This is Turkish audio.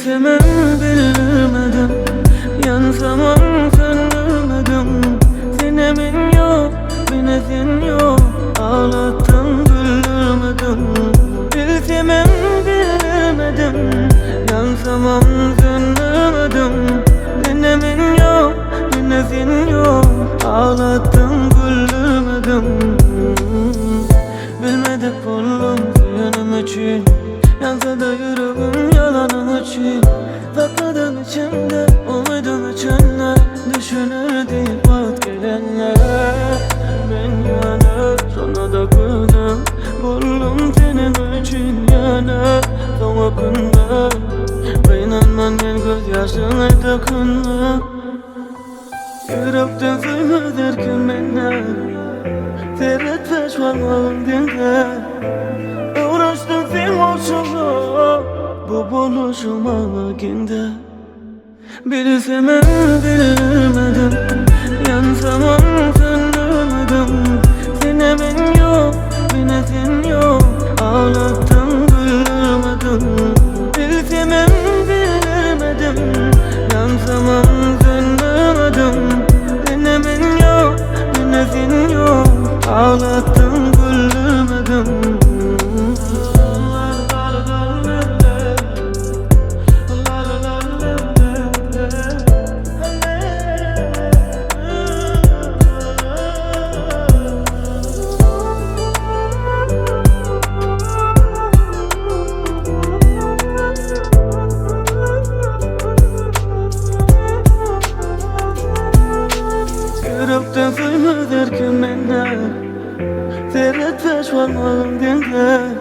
Bilsemem bilmedim, yansamam söndürmedim. Sen emin yok, beni sen yok, ağlattın güldürmedim. Bilsemem bilmedim, yansamam söndürmedim. Sen emin yok, beni sen yok, ağlattın güldürmedim. Bilmedik buldum yanım için, yansa da yüreğim yalanım için. Sakladım içimde umudum içinler, düşünür deyip vaz gelenler. Ben yanıp sonra da kırdım, buldum senin için yana. Son vakında inanman ben gözyaşına dokunma. Yürekten suymaz erken benler, seyret peşvarmağım dinle. Uğraştım sen hoşuma, bu buluşuma vakinde. Bilsemem bilmedim, yansamam söndürmedim. Sen emin yok, beni sen yok, ağlattın güldürmedim. Bilsemem bilmedim, yansamam söndürmedim. Sen emin yok, beni sen yok, ağlattın güldürmedim. Yürekten suymaz erken benler, seyret peşvarmağım dinle.